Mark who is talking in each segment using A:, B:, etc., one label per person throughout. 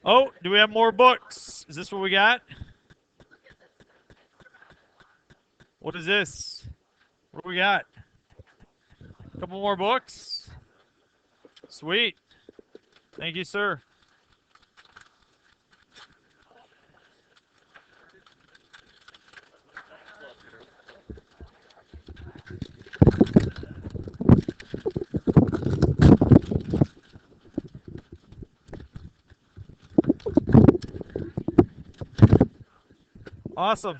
A: Oh, do we have more books? Is this what we got? What is this? What do we got? A couple more books? Sweet. Thank you, sir. Awesome.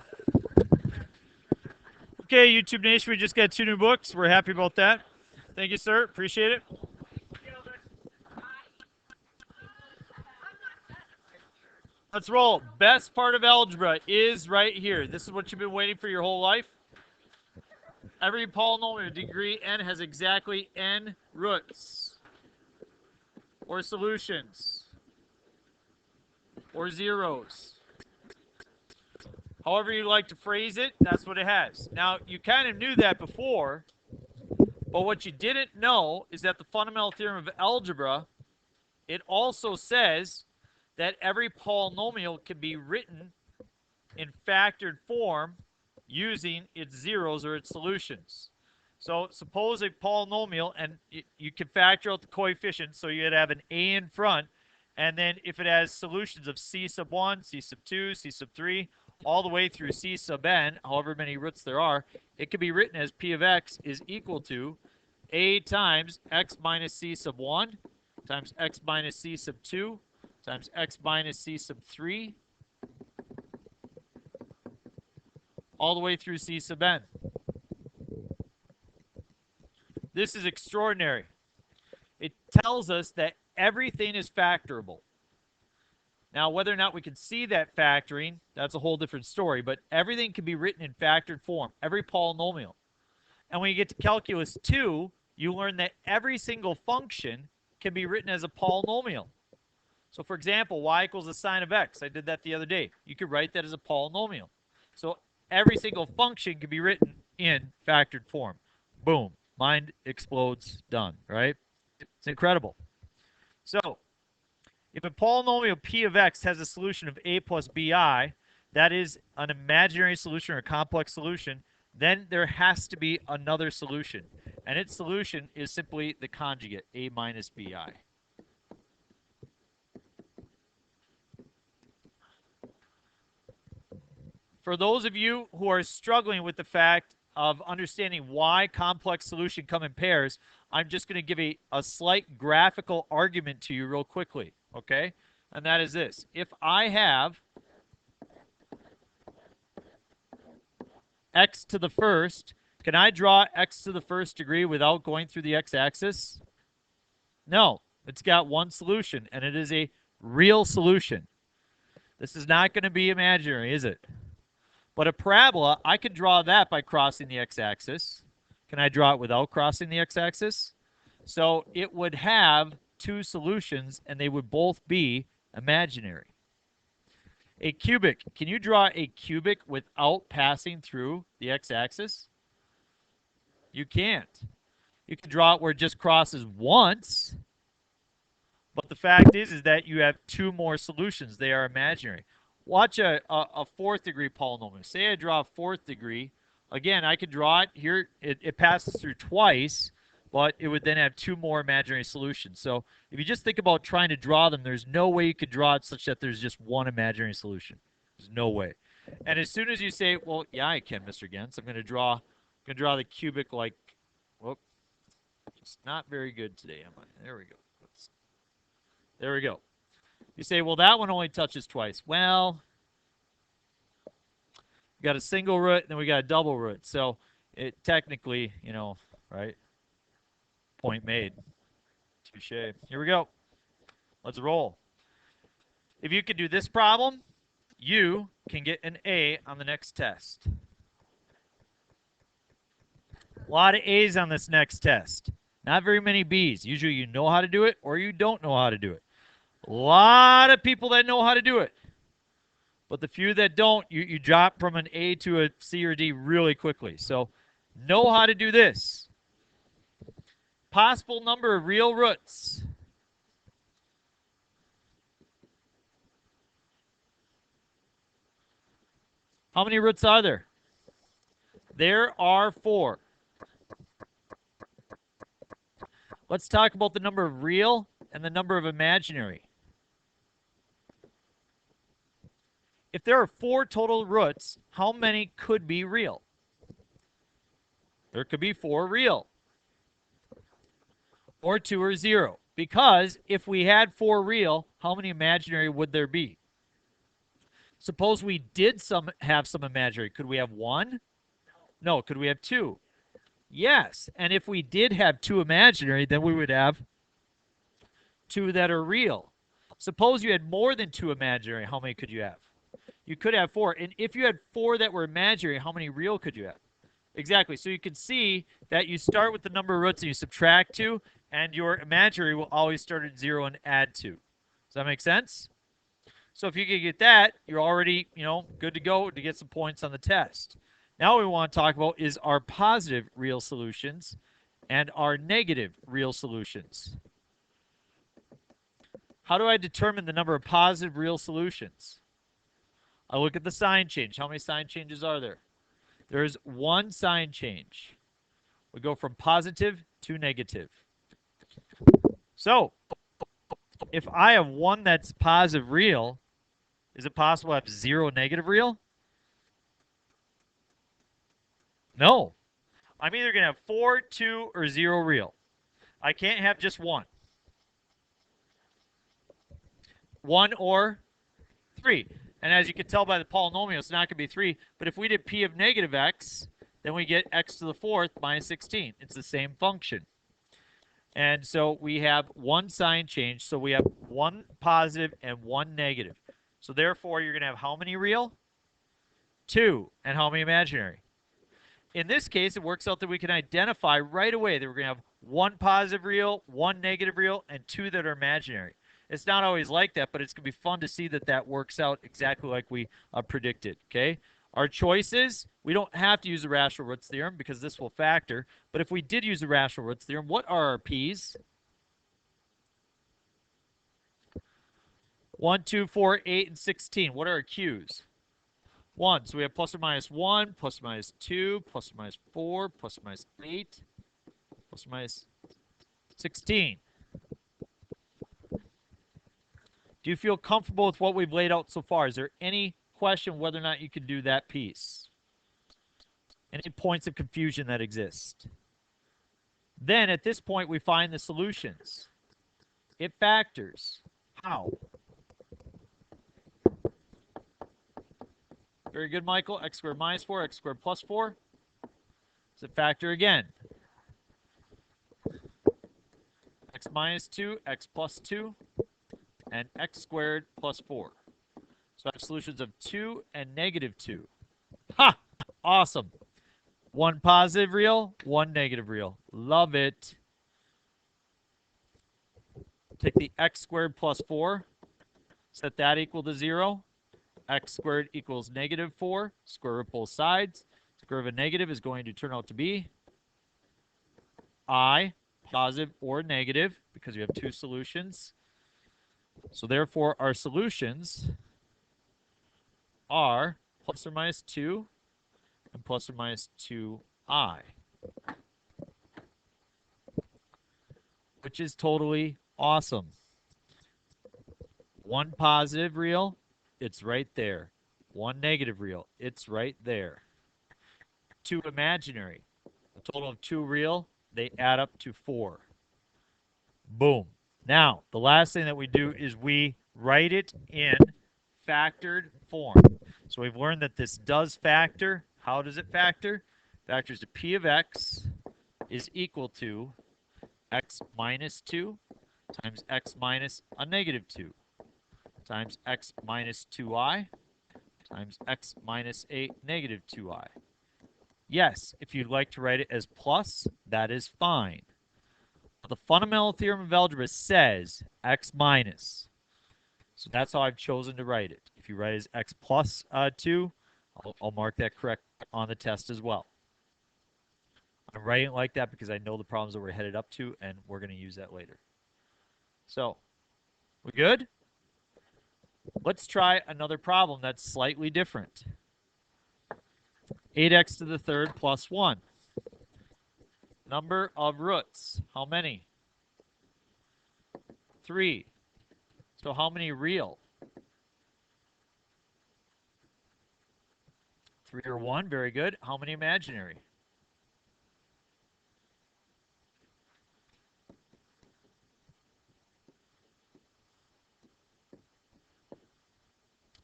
A: Okay, YouTube Nation, we just got 2 new books. We're happy about that. Thank you, sir. Appreciate it. Let's roll. Best part of algebra is right here. This is what you've been waiting for your whole life. Every polynomial degree n has exactly n roots or solutions or zeros. However you like to phrase it, that's what it has. Now, you kind of knew that before, but what you didn't know is that the fundamental theorem of algebra, it also says that every polynomial can be written in factored form using its zeros or its solutions. So suppose a polynomial, and you can factor out the coefficients, so you'd have an a in front, and then if it has solutions of c sub 1, c sub 2, c sub 3, all the way through c sub n, however many roots there are, it can be written as p of x is equal to a times x minus c sub 1 times x minus c sub 2 times x minus c sub 3 all the way through c sub n. This is extraordinary. It tells us that everything is factorable. Now, whether or not we can see that factoring, that's a whole different story, but everything can be written in factored form, every polynomial. And when you get to calculus 2, you learn that every single function can be written as a polynomial. So, for example, y equals the sine of x. I did that the other day. You could write that as a polynomial. So every single function can be written in factored form. Boom. Mind explodes. Done. Right? It's incredible. So if a polynomial p of x has a solution of a plus bi, that is an imaginary solution or a complex solution, then there has to be another solution. And its solution is simply the conjugate, a minus bi. For those of you who are struggling with the fact of understanding why complex solutions come in pairs, I'm just going to give a slight graphical argument to you real quickly, okay? And that is this. If I have x to the first, can I draw x to the first degree without going through the x-axis? No, it's got one solution, and it is a real solution. This is not going to be imaginary, is it? But a parabola, I could draw that by crossing the x-axis. Can I draw it without crossing the x-axis? So it would have 2 solutions, and they would both be imaginary. A cubic, can you draw a cubic without passing through the x-axis? You can't. You can draw it where it just crosses once, but the fact is that you have 2 more solutions. They are imaginary. Watch a 4th degree polynomial. Say I draw a 4th degree. Again, I could draw it here. It passes through twice, but it would then have 2 more imaginary solutions. So if you just think about trying to draw them, there's no way you could draw it such that there's just one imaginary solution. There's no way. And as soon as you say, well, yeah, I can, Mr. Gens, I'm going to draw the cubic like, whoop, just not very good today, am I? There we go. There we go. You say, well, that one only touches twice. Well, we got a single root, and then we got a double root. So it technically, you know, right? Point made. Touche. Here we go. Let's roll. If you could do this problem, you can get an A on the next test. A lot of A's on this next test. Not very many B's. Usually you know how to do it or you don't know how to do it. A lot of people that know how to do it. But the few that don't, you drop from an A to a C or D really quickly. So know how to do this. Possible number of real roots. How many roots are there? There are 4. Let's talk about the number of real and the number of imaginary. If there are 4 total roots, how many could be real? There could be 4 real. Or 2 or 0. Because if we had 4 real, how many imaginary would there be? Suppose we did have some imaginary. Could we have 1? No. Could we have 2? Yes. And if we did have 2 imaginary, then we would have 2 that are real. Suppose you had more than 2 imaginary. How many could you have? You could have 4. And if you had 4 that were imaginary, how many real could you have? Exactly. So you can see that you start with the number of roots and you subtract 2, and your imaginary will always start at 0 and add 2. Does that make sense? So if you can get that, you're already, good to go to get some points on the test. Now what we want to talk about is our positive real solutions and our negative real solutions. How do I determine the number of positive real solutions? I look at the sign change. How many sign changes are there? There's 1 sign change. We go from positive to negative. So, if I have 1 that's positive real, is it possible to have 0 negative real? No. I'm either going to have 4, 2, or 0 real. I can't have just 1. 1 or 3. And as you can tell by the polynomial, it's not going to be 3. But if we did p of negative x, then we get x to the 4th minus 16. It's the same function. And so we have 1 sign change. So we have 1 positive and 1 negative. So therefore, you're going to have how many real? 2. And how many imaginary? In this case, it works out that we can identify right away that we're going to have 1 positive real, 1 negative real, and 2 that are imaginary. It's not always like that, but it's going to be fun to see that that works out exactly like we predicted, okay? Our choices, we don't have to use the rational roots theorem because this will factor. But if we did use the rational roots theorem, what are our p's? 1, 2, 4, 8, and 16. What are our q's? 1. So we have plus or minus 1, plus or minus 2, plus or minus 4, plus or minus 8, plus or minus 16. Do you feel comfortable with what we've laid out so far? Is there any question whether or not you can do that piece? Any points of confusion that exist? Then at this point, we find the solutions. It factors. How? Very good, Michael. X squared minus 4, x squared plus 4. Does it factor again? X minus 2, x plus 2, and x squared plus 4. So I have solutions of 2 and negative 2. Ha! Awesome. 1 positive real, 1 negative real. Love it. Take the x squared plus 4. Set that equal to 0. X squared equals negative 4. Square root both sides. Square root of a negative is going to turn out to be I, positive or negative, because you have 2 solutions. So therefore, our solutions are plus or minus 2 and plus or minus 2i, which is totally awesome. 1 positive real, it's right there. 1 negative real, it's right there. 2 imaginary, a total of 2 real, they add up to 4. Boom. Now, the last thing that we do is we write it in factored form. So we've learned that this does factor. How does it factor? Factors to p of x is equal to x minus 2 times x minus a negative 2 times x minus 2i times x minus a negative 2i. Yes, if you'd like to write it as plus, that is fine. But the fundamental theorem of algebra says x minus. So that's how I've chosen to write it. If you write it as x plus 2, I'll mark that correct on the test as well. I'm writing it like that because I know the problems that we're headed up to, and we're going to use that later. So, we good? Let's try another problem that's slightly different. 8x to the third plus 1. Number of roots, how many? 3. So how many real? 3 or 1, very good. How many imaginary?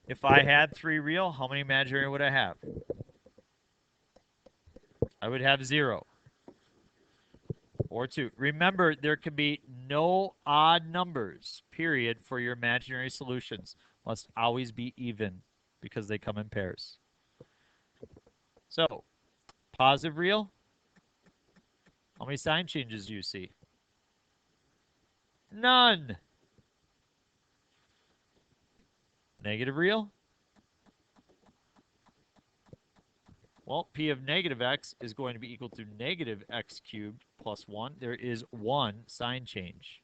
A: If I had 3 real, how many imaginary would I have? I would have 0 or 2. Remember, there can be no odd numbers, period, for your imaginary solutions. Must always be even because they come in pairs. So, positive real, how many sign changes do you see? None. Negative real? Well, p of negative x is going to be equal to negative x cubed plus 1. There is 1 sign change.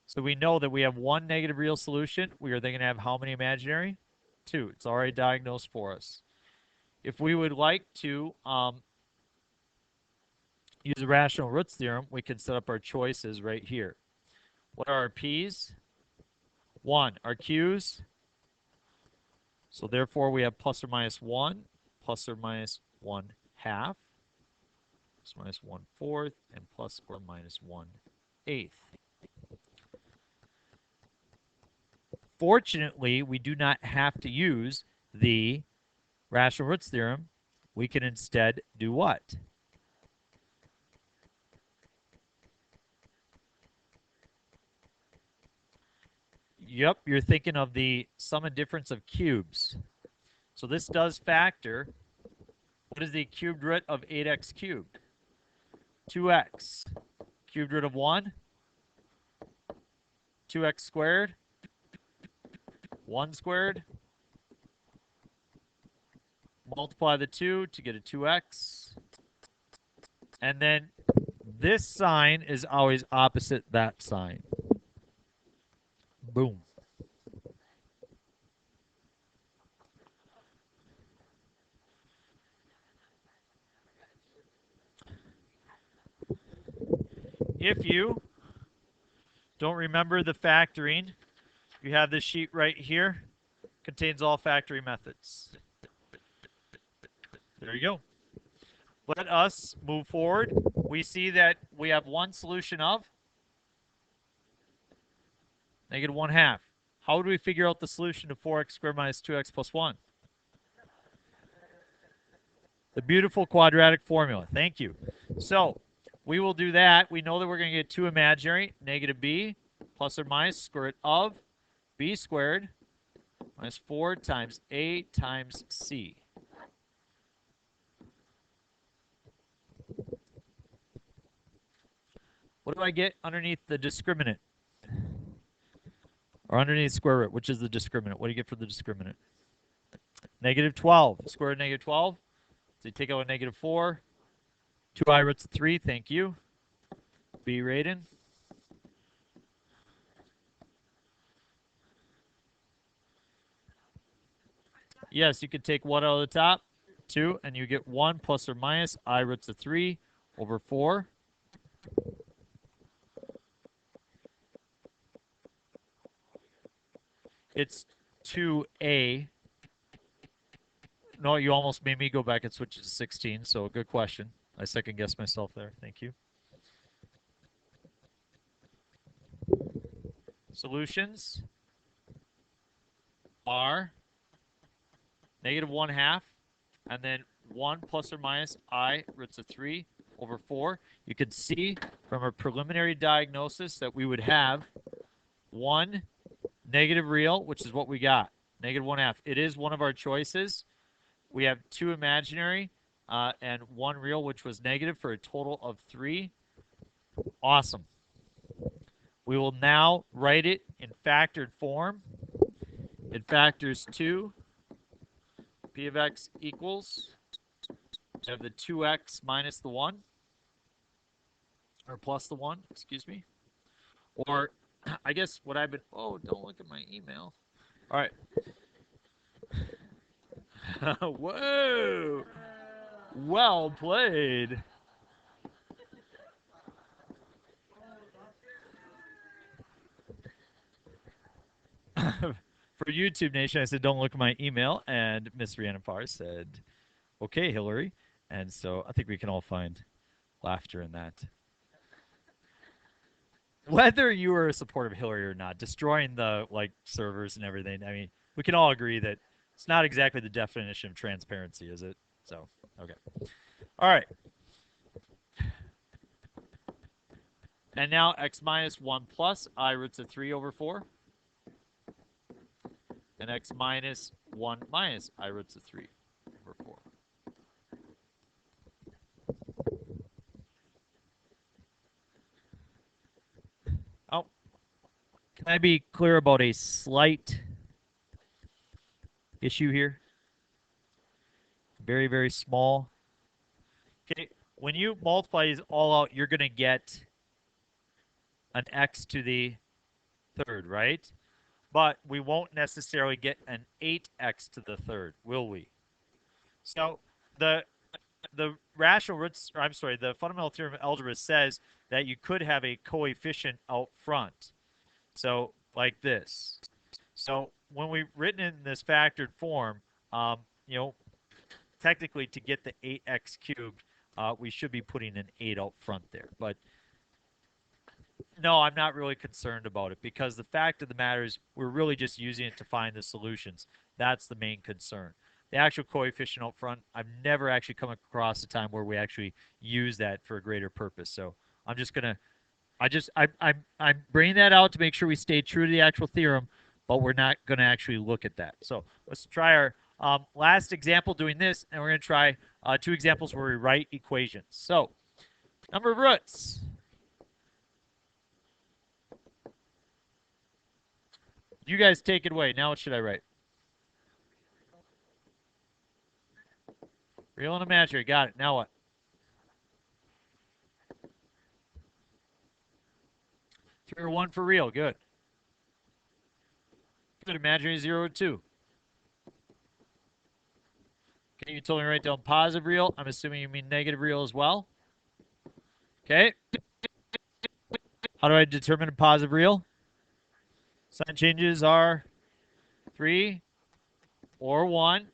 A: So we know that we have 1 negative real solution. We are then going to have how many imaginary? 2. It's already diagnosed for us. If we would like to use the rational roots theorem, we can set up our choices right here. What are our p's? 1. Our q's? So therefore, we have plus or minus 1, plus or minus 1/2, plus or minus 1/4, and plus or minus 1/8. Fortunately, we do not have to use the rational roots theorem. We can instead do what? Yep, you're thinking of the sum and difference of cubes. So this does factor. What is the cubed root of 8x cubed? 2x. Cubed root of 1? 2x squared? 1 squared? Multiply the 2 to get a 2x. And then this sign is always opposite that sign. Boom. If you don't remember the factoring, you have this sheet right here. Contains all factoring methods. There you go. Let us move forward. We see that we have one solution of negative 1/2. How do we figure out the solution to 4x squared minus 2x plus 1? The beautiful quadratic formula. Thank you. So we will do that. We know that we're going to get 2 imaginary, negative b, plus or minus square root of b squared minus 4 times a times c. What do I get underneath the discriminant? Or underneath square root, which is the discriminant? What do you get for the discriminant? Negative 12. Square root of negative 12. So you take out a negative 4. 2i roots of 3. Thank you. B rated. Yes, you could take 1 out of the top, 2, and you get 1 plus or minus I roots of 3 over 4. It's 2a. No, you almost made me go back and switch it to 16, so good question. I second-guessed myself there. Thank you. Solutions are negative 1/2, and then 1 plus or minus I roots of 3 over 4. You can see from a preliminary diagnosis that we would have 1 negative real, which is what we got, negative 1/2. It is one of our choices. We have 2 imaginary and 1 real, which was negative, for a total of 3. Awesome. We will now write it in factored form. It factors 2. P of x equals, we have the 2x minus the 1, or plus the 1, excuse me. Or, I guess what I've been, oh, don't look at my email. All right. Whoa! Well played. For YouTube Nation, I said, don't look at my email. And Miss Rihanna Parr said, okay, Hillary. And so I think we can all find laughter in that. Whether you are a supporter of Hillary or not, destroying the servers and everything, I mean, we can all agree that it's not exactly the definition of transparency, is it? So, okay. All right. And now x minus 1 plus I roots of 3 over 4. And x minus 1 minus I roots of 3 over 4. Oh, can I be clear about a slight issue here? Very, very small. Okay, when you multiply these all out, you're going to get an x to the third, right? But we won't necessarily get an 8x to the third, will we? So the rational roots, or I'm sorry, the fundamental theorem of algebra says that you could have a coefficient out front. So like this. So when we've written in this factored form, technically to get the 8x cubed, we should be putting an 8 out front there. But no, I'm not really concerned about it because the fact of the matter is we're really just using it to find the solutions. That's the main concern. The actual coefficient out front, I've never actually come across a time where we actually use that for a greater purpose. So I'm just gonna, I'm bringing that out to make sure we stay true to the actual theorem, but we're not gonna actually look at that. So let's try our last example doing this, and we're gonna try 2 examples where we write equations. So number of roots. You guys take it away. Now what should I write? Real and imaginary. Got it. Now what? 3 or 1 for real. Good. Good. Imaginary 0 or 2. Okay, you told me to write down positive real. I'm assuming you mean negative real as well. Okay. How do I determine a positive real? Sign changes are 3 or 1.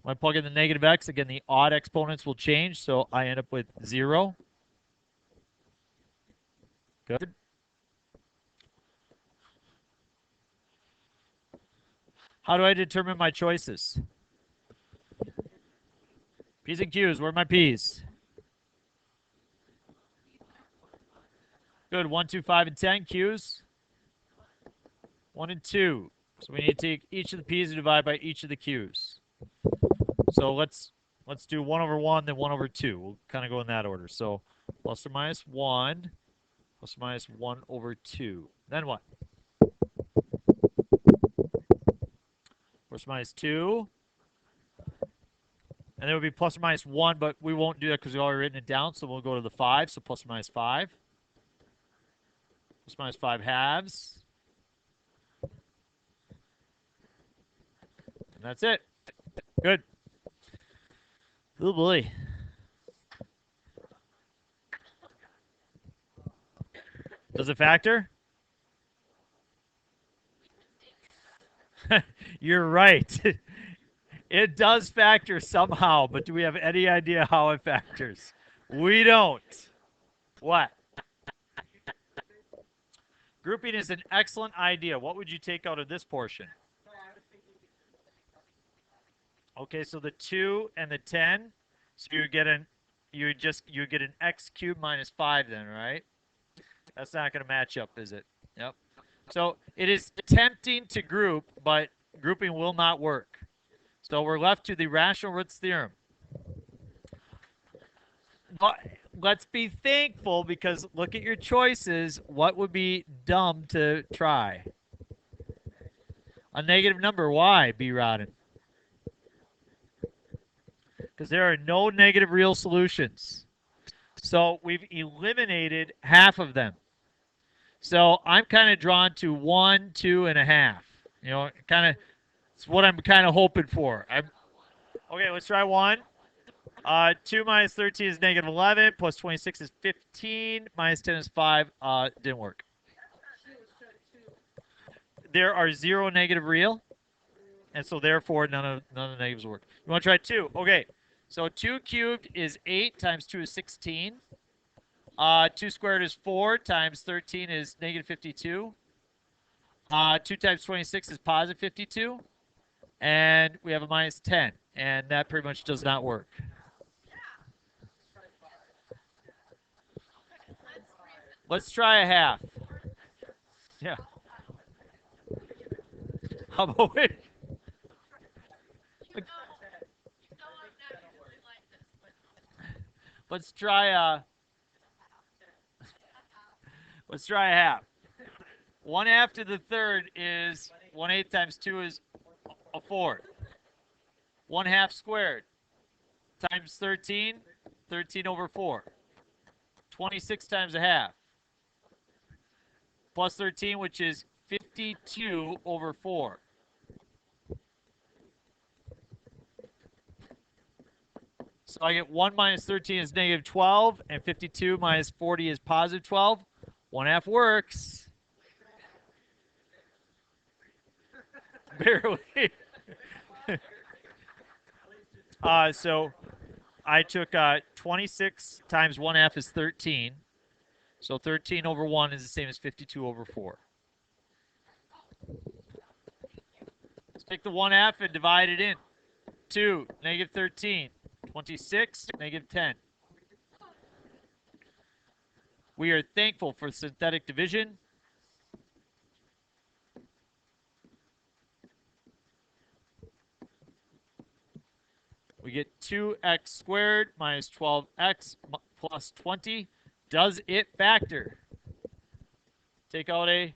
A: When I plug in the negative x, again, the odd exponents will change, so I end up with 0. Good. How do I determine my choices? P's and Q's. Where are my P's? Good. 1, 2, 5, and 10. Q's? 1 and 2. So we need to take each of the P's and divide by each of the Q's. So let's do 1 over 1, then 1 over 2. We'll kind of go in that order. So plus or minus 1, plus or minus 1 over 2. Then what? Plus or minus 2. And it would be plus or minus 1, but we won't do that because we've already written it down. So we'll go to the 5. So plus or minus 5. Plus or minus 5 halves. And that's it. Good. Oh boy. Does it factor? You're right. It does factor somehow, but do we have any idea how it factors? We don't. What? Grouping is an excellent idea. What would you take out of this portion? Okay, so the 2 and the 10. So you get an x cubed minus 5 then, right? That's not going to match up, is it? Yep. So it is tempting to group, but grouping will not work. So we're left to the rational roots theorem. But let's be thankful because look at your choices. What would be dumb to try? A negative number. Why, B. Rodden? Because there are no negative real solutions. So we've eliminated half of them. So I'm kind of drawn to 1, 2.5. You know, kind of, it's what I'm kind of hoping for. Okay, let's try 1. 2 minus 13 is negative 11, plus 26 is 15, minus 10 is 5. Didn't work. There are 0 negative real, and so therefore none of the negatives work. You want to try 2? Okay, so 2 cubed is 8 times 2 is 16. 2 squared is 4 times 13 is negative 52. 2 times 26 is positive 52. And we have a minus 10. And that pretty much does not work. Let's try a half. Yeah. How about we? Let's try a half. 1/2 to the third is 1/8 times 2 is a fourth. 1/2 squared times 13, 13 over 4. 26 times a half. Plus 13, which is 52 over 4. So I get 1 minus 13 is negative 12, and 52 minus 40 is positive 12. 1/2 works. Barely. So I took 26 times 1/2 is 13. So 13 over 1 is the same as 52 over 4. Let's take the 1/2 and divide it in. 2, negative 13. 26, negative 10. We are thankful for synthetic division. We get 2x squared minus 12x plus 20. Does it factor? Take out a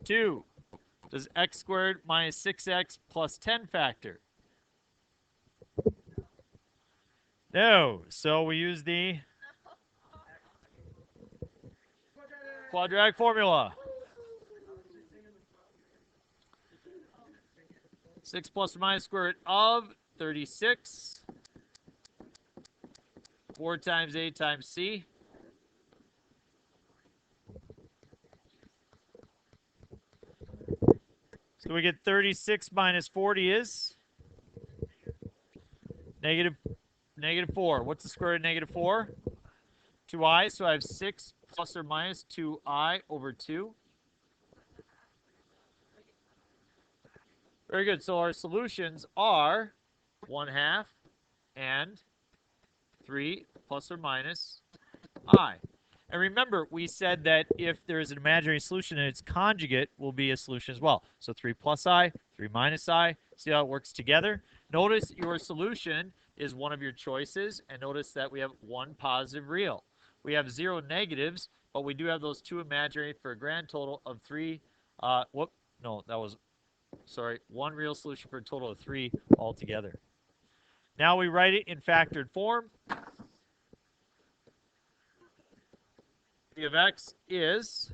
A: 2. Does x squared minus 6x plus 10 factor? No. So we use the quadratic formula. 6 plus or minus square root of 36. 4 times A times C. So we get 36 minus 40 is negative 4. What's the square root of negative 4? 2i. So I have 6 plus or minus 2i over 2. Very good. So our solutions are 1/2 and 3 plus or minus I. And remember, we said that if there is an imaginary solution, and its conjugate will be a solution as well. So 3 plus I, 3 minus I. See how it works together? Notice your solution is one of your choices, and notice that we have 1 positive real. We have 0 negatives, but we do have those 2 imaginary for a grand total of 3. Sorry, 1 real solution for a total of 3 altogether. Now we write it in factored form. P of x is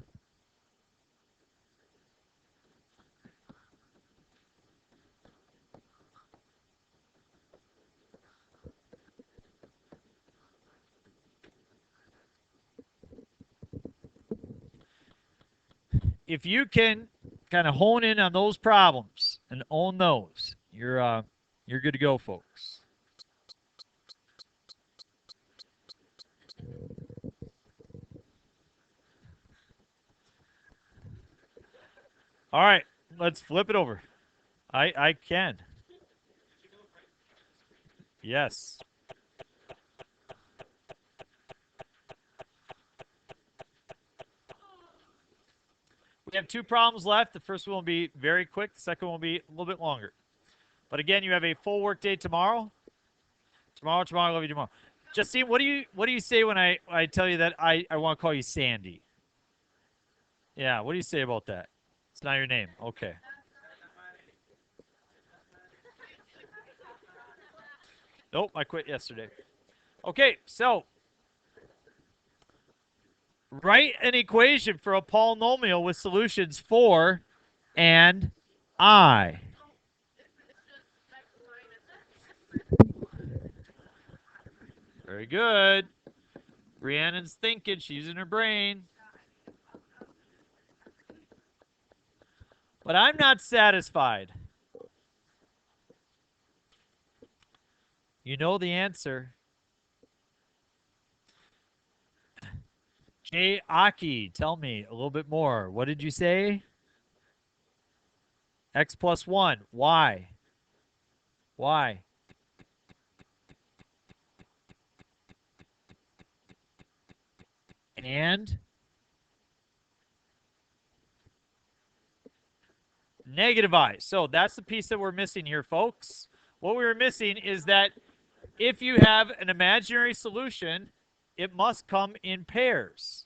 A: if you can kind of hone in on those problems and own those, you're good to go, folks. All right, let's flip it over. I can. Yes. We have 2 problems left. The first one will be very quick. The second one will be a little bit longer. But again, you have a full work day tomorrow. Tomorrow, I love you tomorrow. Justine, what do you say when I tell you that I want to call you Sandy? Yeah, what do you say about that? It's not your name. Okay. Nope, I quit yesterday. Okay, so Write an equation for a polynomial with solutions 4 and I. Very good. Rhiannon's thinking. She's using her brain. But I'm not satisfied. You know the answer. Jay Aki, tell me a little bit more. What did you say? X plus 1. Why? Why? And negative I. So that's the piece that we're missing here, folks. What we were missing is that if you have an imaginary solution, it must come in pairs.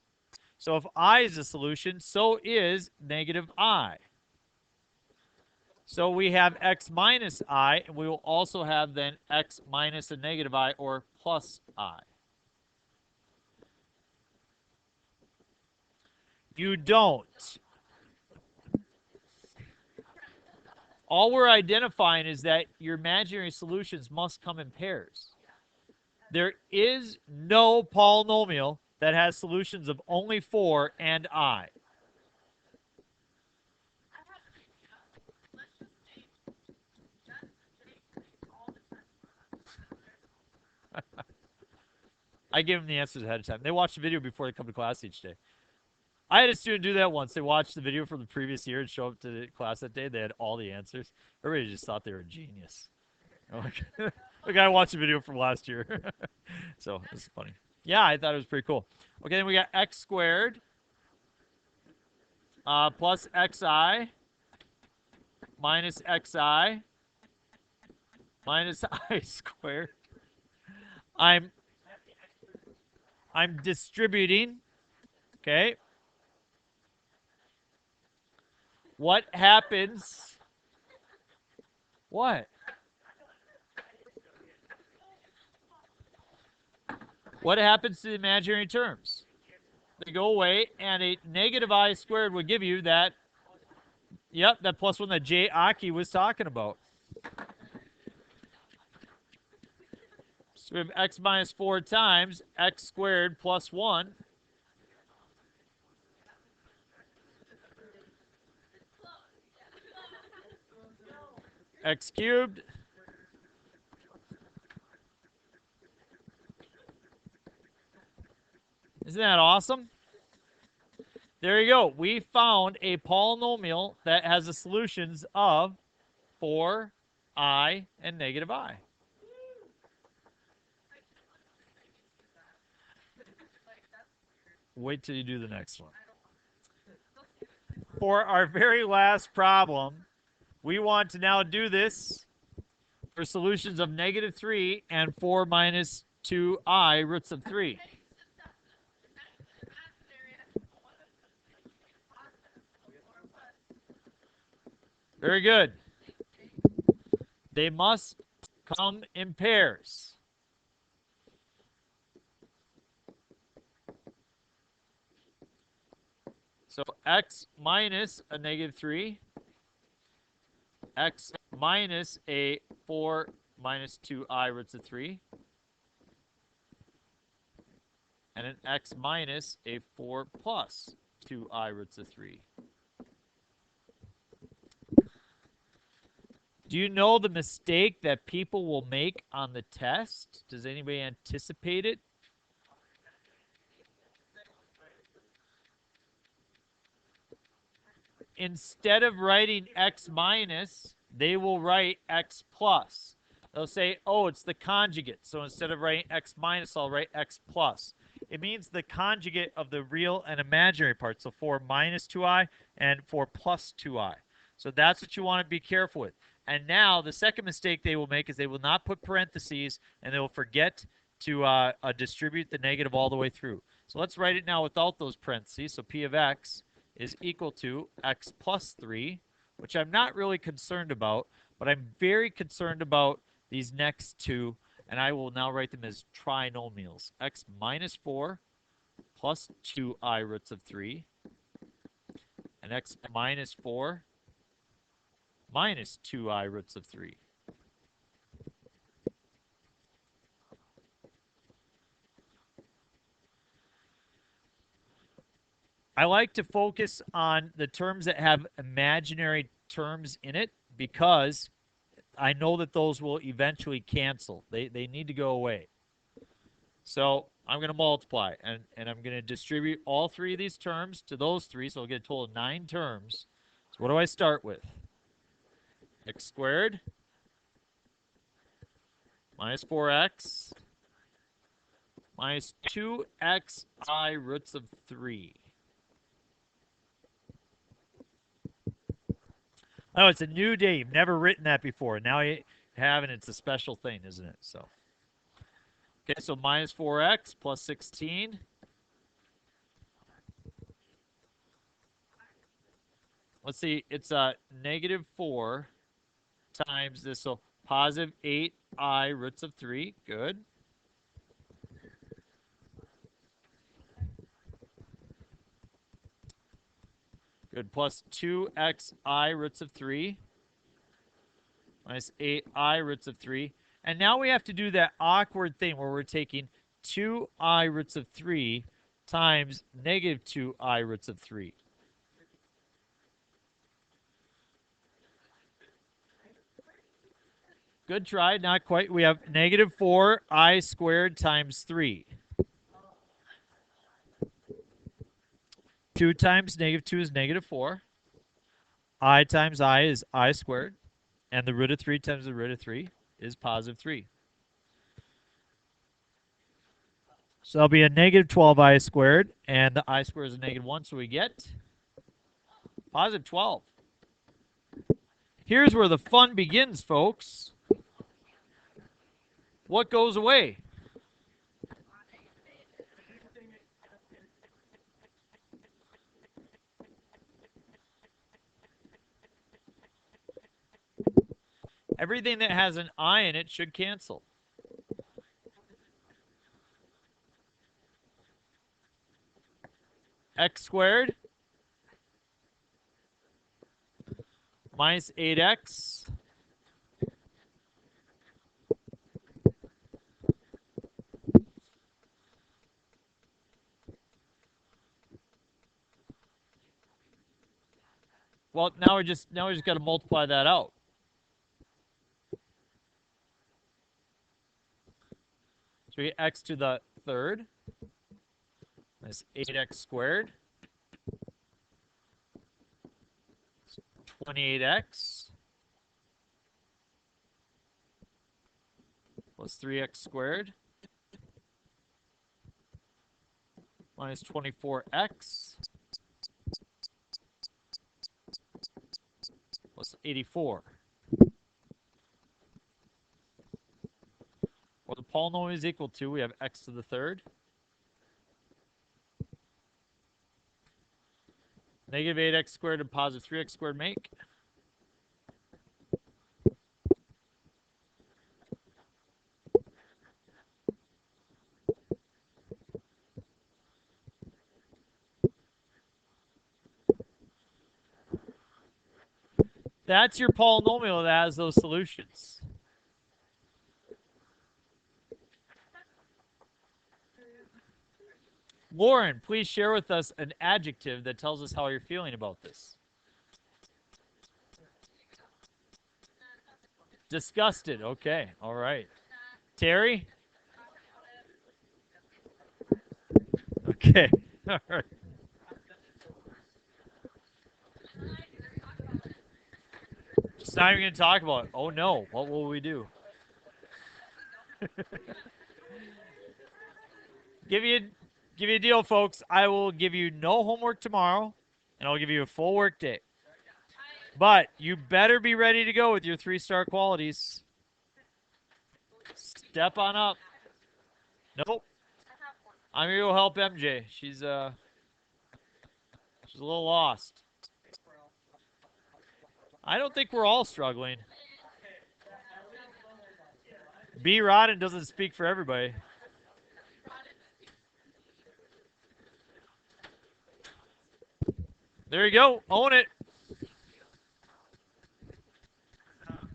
A: So if I is a solution, so is negative I. So we have x minus I, and we will also have then x minus a negative I, or plus I. You don't. All we're identifying is that your imaginary solutions must come in pairs. There is no polynomial that has solutions of only 4 and I. I give them the answers ahead of time. They watch the video before they come to class each day. I had a student do that once. They watched the video from the previous year and show up to the class that day. They had all the answers. Everybody just thought they were a genius. The guy watched the video from last year. So it's funny. Yeah, I thought it was pretty cool. Okay, then we got x squared plus xi minus xi minus I squared. I'm distributing. Okay. What happens? What? What happens to the imaginary terms? They go away, and a negative I squared would give you that, yep, that plus 1 that Jay Aki was talking about. So we have x minus 4 times x squared plus 1. X cubed. Isn't that awesome? There you go. We found a polynomial that has the solutions of 4, I, and negative I. Wait till you do the next one. For our very last problem, we want to now do this for solutions of negative 3 and 4 minus 2i roots of 3. Very good. They must come in pairs. So x minus a negative 3, x minus a 4 minus 2i roots of 3, and an x minus a 4 plus 2i roots of 3. Do you know the mistake that people will make on the test? Does anybody anticipate it? Instead of writing x minus, they will write x plus. They'll say, oh, it's the conjugate. So instead of writing x minus, I'll write x plus. It means the conjugate of the real and imaginary part. So 4 minus 2i and 4 plus 2i. So that's what you want to be careful with. And now the second mistake they will make is they will not put parentheses, and they will forget to distribute the negative all the way through. So let's write it now without those parentheses. So p of x is equal to x plus 3, which I'm not really concerned about, but I'm very concerned about these next two, and I will now write them as trinomials. X minus 4 plus 2I roots of 3, and x minus 4 minus 2I roots of 3. I like to focus on the terms that have imaginary terms in it because I know that those will eventually cancel. They need to go away. So I'm going to multiply, and I'm going to distribute all three of these terms to those three, so I'll get a total of 9 terms. So what do I start with? X squared minus 4x minus 2xi roots of 3. Oh, it's a new day. You've never written that before. Now you have, and it's a special thing, isn't it? So, okay, so minus 4x plus 16. Let's see, it's negative 4 times this, so positive 8i roots of 3. Good. Good, plus 2xi roots of 3 minus 8i roots of 3. And now we have to do that awkward thing where we're taking 2i roots of 3 times negative 2i roots of 3. Good try, not quite. We have negative 4i squared times 3. 2 times negative 2 is negative 4. I times I is I squared. And the root of 3 times the root of 3 is positive 3. So that'll be a negative 12i squared. And the I squared is a negative 1, so we get positive 12. Here's where the fun begins, folks. What goes away? Everything that has an I in it should cancel. X squared minus 8x well, now we just got to multiply that out. So we get x to the third minus 8x squared 28x plus 3x squared minus 24x plus 84. Well, the polynomial is equal to, we have x to the third negative 8x squared and positive 3x squared make that's your polynomial that has those solutions. Lauren, please share with us an adjective that tells us how you're feeling about this. Disgusted. Okay. All right. Terry? Okay. All right. Just not even going to talk about it. Oh, no. What will we do? Give you a deal, folks. I will give you no homework tomorrow, and I'll give you a full work day. But you better be ready to go with your 3-star qualities. Step on up. Nope. I'm going to go help MJ. She's a little lost. I don't think we're all struggling. B. Rodden doesn't speak for everybody. There you go. Own it.